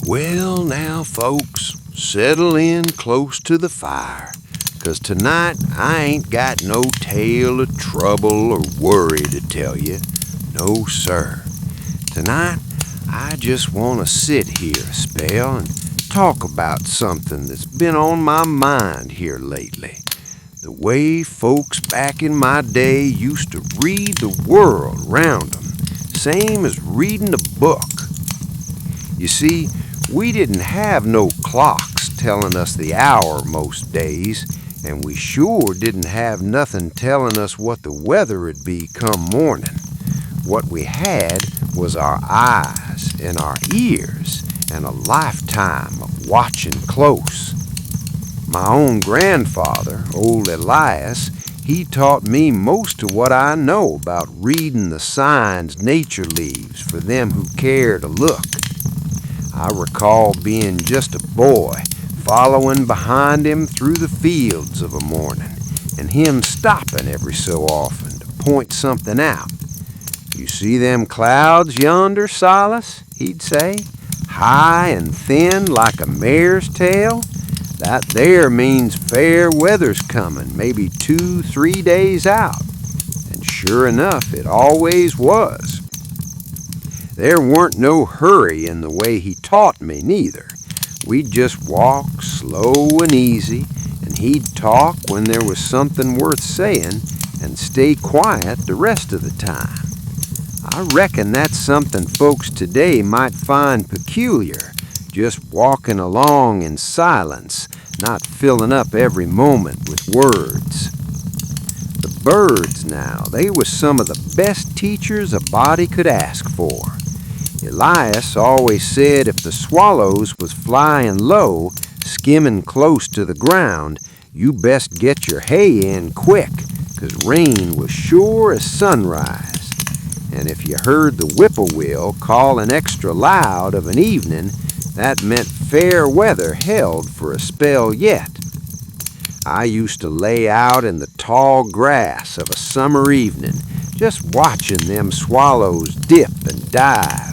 Well, now, folks, settle in close to the fire, 'cause tonight I ain't got no tale of trouble or worry to tell you. No, sir. Tonight, I just want to sit here a spell and talk about something that's been on my mind here lately. The way folks back in my day used to read the world around them, same as reading a book. You see, we didn't have no clocks telling us the hour most days, and we sure didn't have nothing telling us what the weather'd be come morning. What we had was our eyes and our ears and a lifetime of watching close. My own grandfather, old Elias, he taught me most of what I know about reading the signs nature leaves for them who care to look. I recall being just a boy, following behind him through the fields of a morning, and him stopping every so often to point something out. "You see them clouds yonder, Silas?" he'd say, "high and thin like a mare's tail? That there means fair weather's coming, maybe 2-3 days out." And sure enough, it always was. There weren't no hurry in the way he taught me neither. We'd just walk slow and easy, and he'd talk when there was something worth saying and stay quiet the rest of the time. I reckon that's something folks today might find peculiar, just walking along in silence, not filling up every moment with words. The birds now, they was some of the best teachers a body could ask for. Elias always said if the swallows was flying low, skimming close to the ground, you best get your hay in quick, 'cause rain was sure as sunrise. And if you heard the whippoorwill calling extra loud of an evening, that meant fair weather held for a spell yet. I used to lay out in the tall grass of a summer evening, just watching them swallows dip and dive,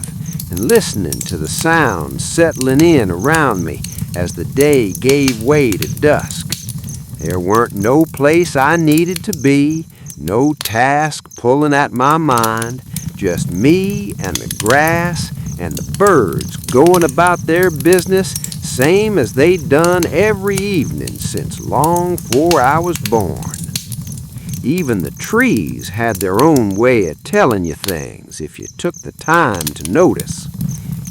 and listening to the sounds settling in around me as the day gave way to dusk. There weren't no place I needed to be, no task pulling at my mind, just me and the grass and the birds going about their business same as they'd done every evening since long 'fore I was born. Even the trees had their own way of telling you things if you took the time to notice.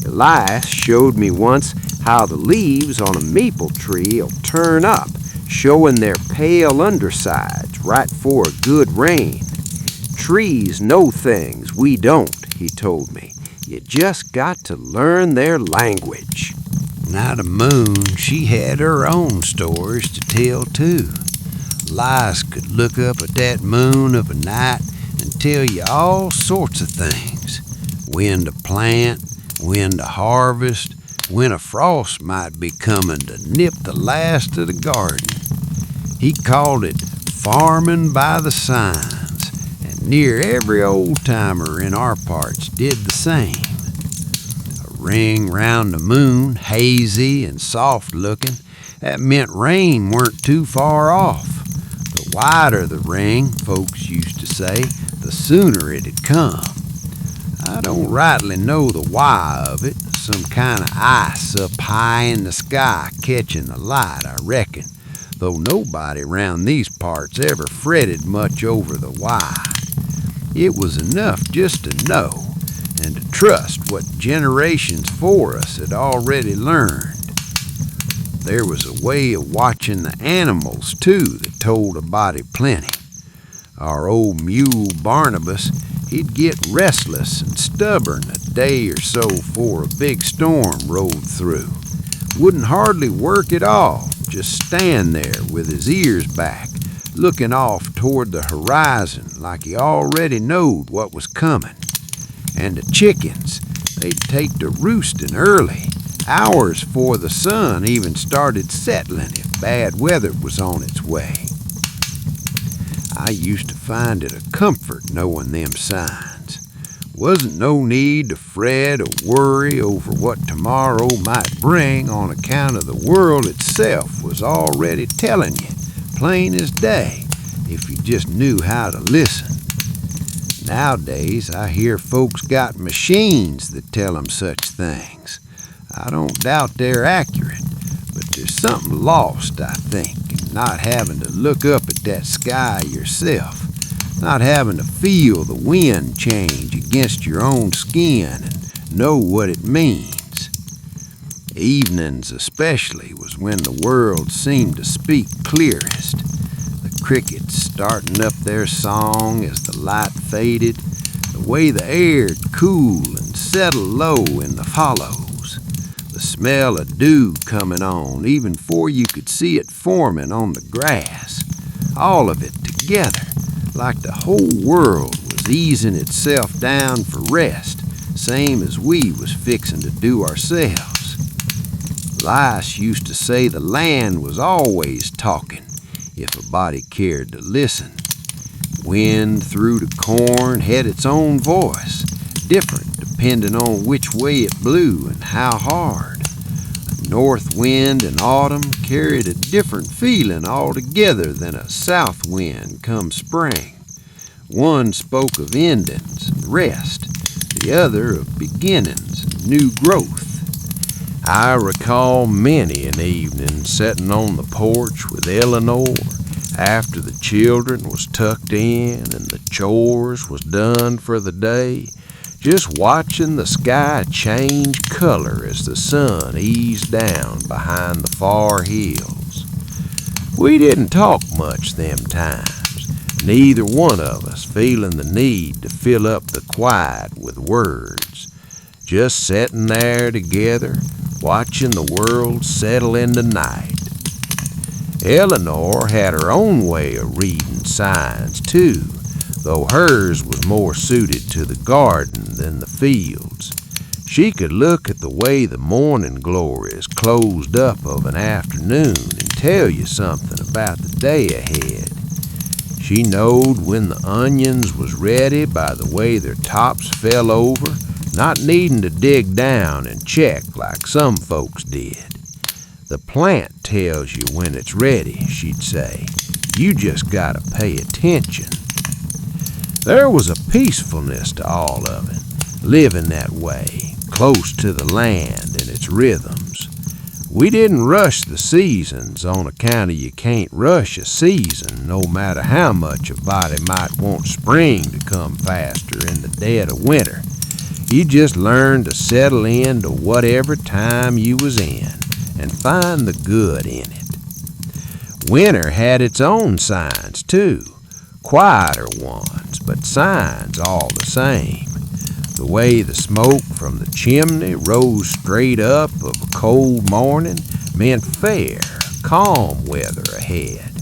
Elias showed me once how the leaves on a maple tree'll turn up, showing their pale undersides right for a good rain. Trees know things we don't, he told me. You just got to learn their language. Now the moon, she had her own stories to tell too. Elias could look up at that moon of a night and tell you all sorts of things. When to plant, when to harvest, when a frost might be coming to nip the last of the garden. He called it farming by the signs, and near every old-timer in our parts did the same. A ring round the moon, hazy and soft-looking, that meant rain weren't too far off. The wider the ring, folks used to say, the sooner it'd come. I don't rightly know the why of it, some kind of ice up high in the sky catching the light, I reckon, though nobody round these parts ever fretted much over the why. It was enough just to know and to trust what generations for us had already learned. There was a way of watching the animals, too, that told a body plenty. Our old mule Barnabas, he'd get restless and stubborn a day or so before a big storm rolled through. Wouldn't hardly work at all, just stand there with his ears back, looking off toward the horizon like he already knowed what was coming. And the chickens, they'd take to roosting early, hours before the sun even started settling if bad weather was on its way. I used to find it a comfort knowing them signs. Wasn't no need to fret or worry over what tomorrow might bring on account of the world itself was already telling you, plain as day, if you just knew how to listen. Nowadays, I hear folks got machines that tell them such things. I don't doubt they're accurate, but there's something lost, I think, in not having to look up at that sky yourself, not having to feel the wind change against your own skin and know what it means. Evenings especially was when the world seemed to speak clearest. The crickets starting up their song as the light faded, the way the air'd cool and settle low in the hollows, the smell of dew coming on even before you could see it forming on the grass, all of it together, like the whole world was easing itself down for rest, same as we was fixin' to do ourselves. Elias used to say the land was always talking, if a body cared to listen. Wind through the corn had its own voice, different depending on which way it blew and how hard. A north wind in autumn carried a different feeling altogether than a south wind come spring. One spoke of endings and rest, the other of beginnings and new growth. I recall many an evening setting on the porch with Eleanor after the children was tucked in and the chores was done for the day, just watching the sky change color as the sun eased down behind the far hills. We didn't talk much them times, neither one of us feeling the need to fill up the quiet with words, just setting there together, watching the world settle into night. Eleanor had her own way of reading signs, too, though hers was more suited to the garden than the fields. She could look at the way the morning glories closed up of an afternoon and tell you something about the day ahead. She knowed when the onions was ready by the way their tops fell over, not needing to dig down and check like some folks did. The plant tells you when it's ready, she'd say. You just gotta pay attention. There was a peacefulness to all of it, living that way, close to the land and its rhythms. We didn't rush the seasons on account of you can't rush a season, no matter how much a body might want spring to come faster in the dead of winter. You just learned to settle into whatever time you was in and find the good in it. Winter had its own signs, too, quieter ones, but signs all the same. The way the smoke from the chimney rose straight up of a cold morning meant fair, calm weather ahead.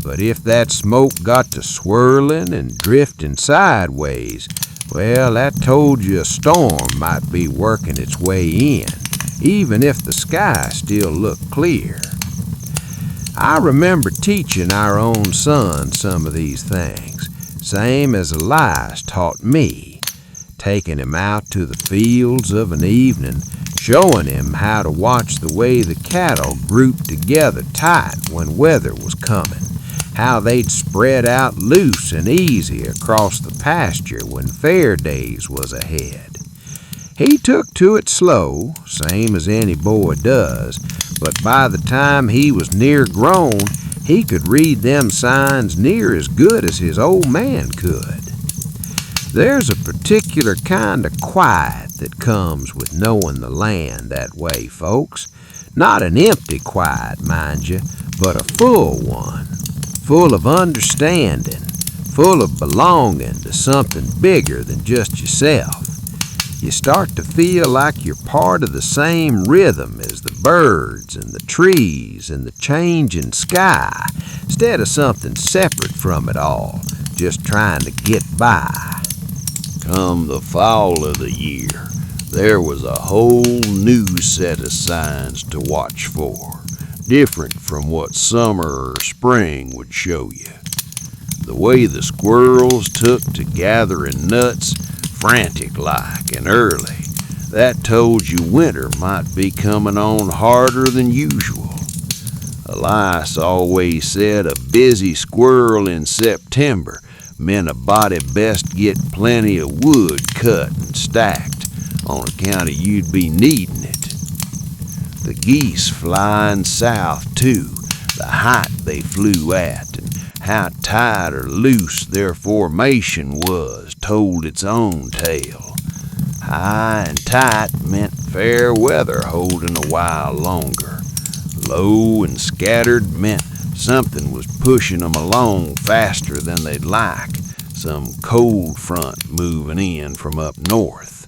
But if that smoke got to swirling and drifting sideways, well, that told you a storm might be working its way in, even if the sky still looked clear. I remember teaching our own son some of these things, same as Elias taught me, taking him out to the fields of an evening, showing him how to watch the way the cattle grouped together tight when weather was coming, how they'd spread out loose and easy across the pasture when fair days was ahead. He took to it slow, same as any boy does, but by the time he was near grown, he could read them signs near as good as his old man could. There's a particular kind of quiet that comes with knowing the land that way, folks. Not an empty quiet, mind you, but a full one, full of understanding, full of belonging to something bigger than just yourself. You start to feel like you're part of the same rhythm as the birds and the trees and the changing sky, instead of something separate from it all, just trying to get by. Come the fall of the year, there was a whole new set of signs to watch for, different from what summer or spring would show you. The way the squirrels took to gathering nuts frantic-like and early. That told you winter might be coming on harder than usual. Elias always said a busy squirrel in September meant a body best get plenty of wood cut and stacked on account of you'd be needing it. The geese flying south, too, the height they flew at and how tight or loose their formation was told its own tale. High and tight meant fair weather holding a while longer. Low and scattered meant something was pushing them along faster than they'd like, some cold front moving in from up north.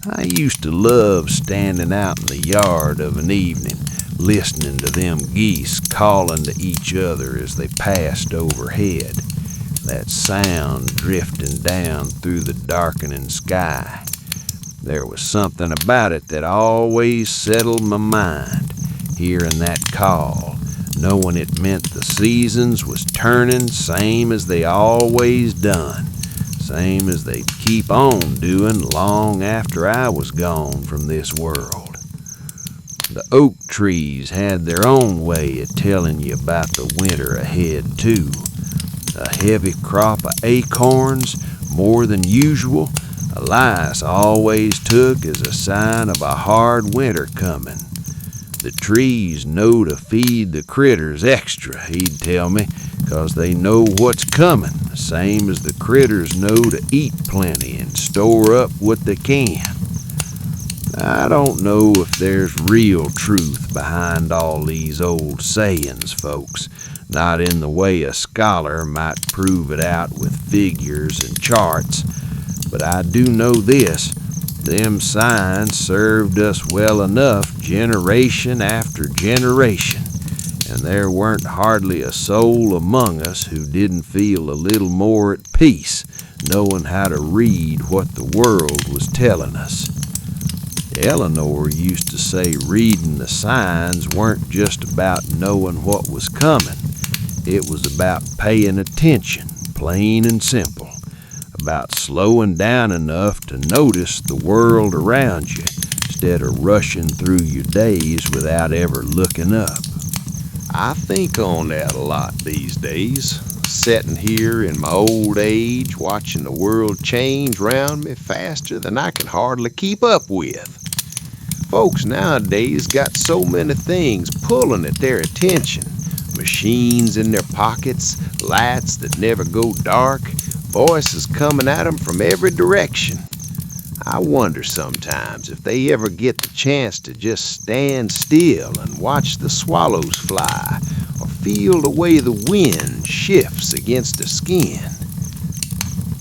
I used to love standing out in the yard of an evening, listening to them geese calling to each other as they passed overhead, that sound drifting down through the darkening sky. There was something about it that always settled my mind, hearing that call, knowing it meant the seasons was turning same as they always done, same as they'd keep on doing long after I was gone from this world. The oak trees had their own way of telling you about the winter ahead, too. A heavy crop of acorns, more than usual, Elias always took as a sign of a hard winter coming. The trees know to feed the critters extra, he'd tell me, 'cause they know what's coming, the same as the critters know to eat plenty and store up what they can. I don't know if there's real truth behind all these old sayings, folks, not in the way a scholar might prove it out with figures and charts, but I do know this: them signs served us well enough generation after generation, and there weren't hardly a soul among us who didn't feel a little more at peace knowing how to read what the world was telling us. Eleanor used to say reading the signs weren't just about knowing what was coming. It was about paying attention, plain and simple, about slowing down enough to notice the world around you instead of rushing through your days without ever looking up. I think on that a lot these days, sitting here in my old age watching the world change round me faster than I can hardly keep up with. Folks nowadays got so many things pulling at their attention. Machines in their pockets, lights that never go dark, voices coming at them from every direction. I wonder sometimes if they ever get the chance to just stand still and watch the swallows fly or feel the way the wind shifts against the skin.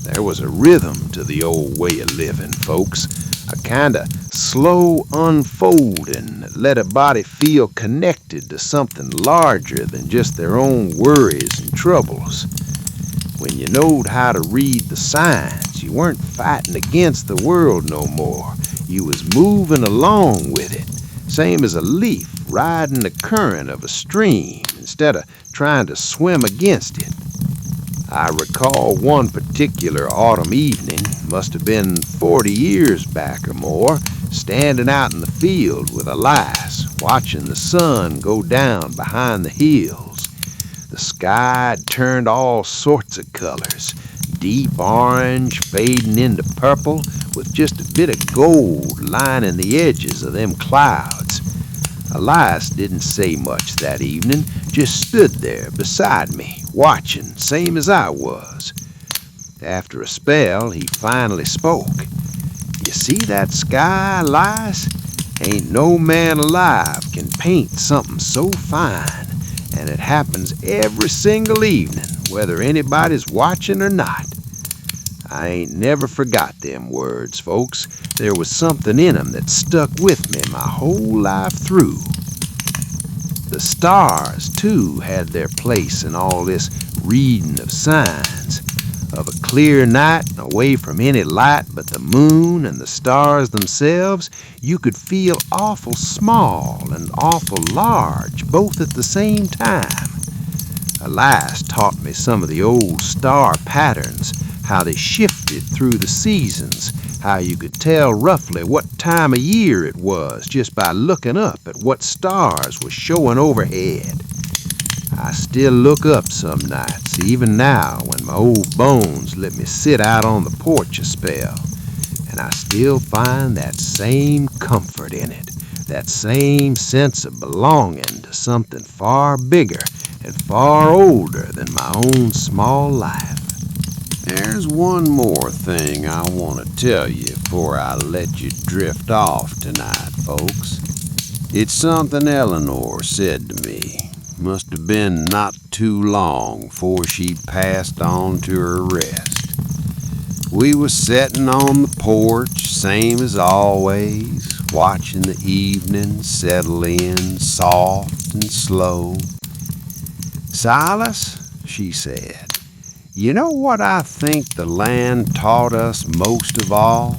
There was a rhythm to the old way of living, folks, a kind of slow unfolding that let a body feel connected to something larger than just their own worries and troubles. When you knowed how to read the signs, you weren't fighting against the world no more. You was moving along with it, same as a leaf riding the current of a stream instead of trying to swim against it. I recall one particular autumn evening, must have been 40 years back or more, standing out in the field with Elias, watching the sun go down behind the hills. The sky had turned all sorts of colors, deep orange fading into purple with just a bit of gold lining the edges of them clouds. Elias didn't say much that evening, just stood there beside me, watching, same as I was. After a spell, he finally spoke. "You see that sky, Elias? Ain't no man alive can paint something so fine, and it happens every single evening, whether anybody's watching or not." I ain't never forgot them words, folks. There was something in 'em that stuck with me my whole life through. The stars, too, had their place in all this reading of signs. Of a clear night, away from any light but the moon and the stars themselves, you could feel awful small and awful large, both at the same time. Elias taught me some of the old star patterns, how they shifted through the seasons, how you could tell roughly what time of year it was just by looking up at what stars were showing overhead. I still look up some nights, even now when my old bones let me sit out on the porch a spell, and I still find that same comfort in it, that same sense of belonging to something far bigger and far older than my own small life. There's one more thing I want to tell you before I let you drift off tonight, folks. It's something Eleanor said to me. Must have been not too long before she passed on to her rest. We was setting on the porch, same as always, watching the evening settle in soft and slow. "Silas," she said, "you know what I think the land taught us most of all?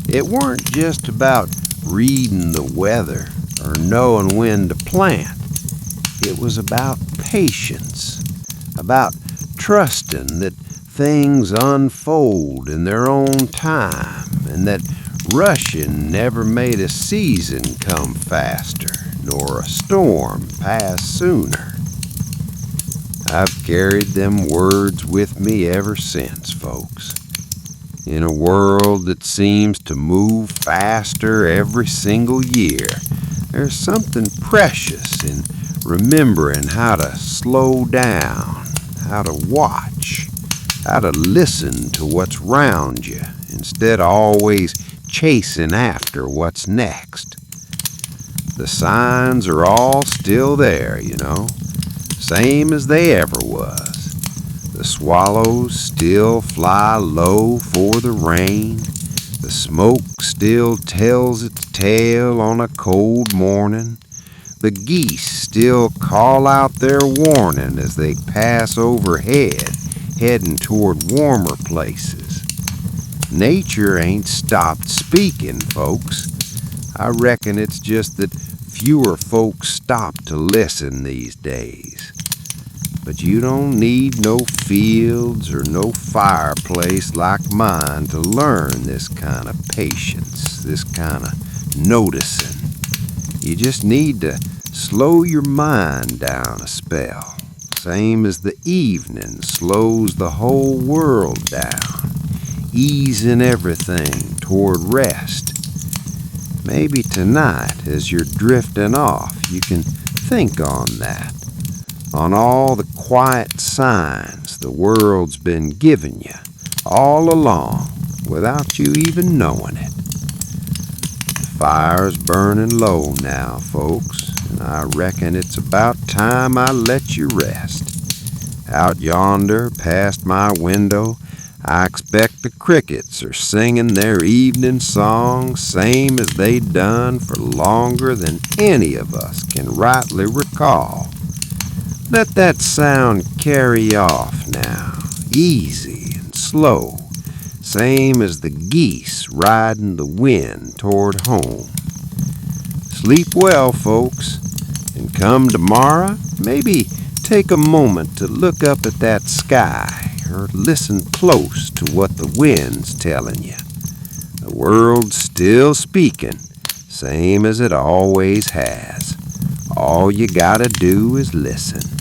It weren't just about reading the weather or knowing when to plant. It was about patience, about trusting that things unfold in their own time, and that rushing never made a season come faster, nor a storm pass sooner." I've carried them words with me ever since, folks. In a world that seems to move faster every single year, there's something precious in remembering how to slow down, how to watch, how to listen to what's round you instead of always chasing after what's next. The signs are all still there, you know, same as they ever was. The swallows still fly low for the rain. The smoke still tells its tale on a cold morning. The geese still call out their warning as they pass overhead, heading toward warmer places. Nature ain't stopped speaking, folks. I reckon it's just that fewer folks stop to listen these days. But you don't need no fields or no fireplace like mine to learn this kind of patience, this kind of noticing. You just need to slow your mind down a spell, same as the evening slows the whole world down, easing everything toward rest. Maybe tonight, as you're drifting off, you can think on that, on all the quiet signs the world's been giving you all along without you even knowing it. The fire's burning low now, folks, and I reckon it's about time I let you rest. Out yonder, past my window, I expect the crickets are singing their evening song, same as they done for longer than any of us can rightly recall. Let that sound carry off now, easy and slow, same as the geese riding the wind toward home. Sleep well, folks, and come tomorrow, maybe take a moment to look up at that sky or listen close to what the wind's telling you. The world's still speaking, same as it always has. All you gotta do is listen.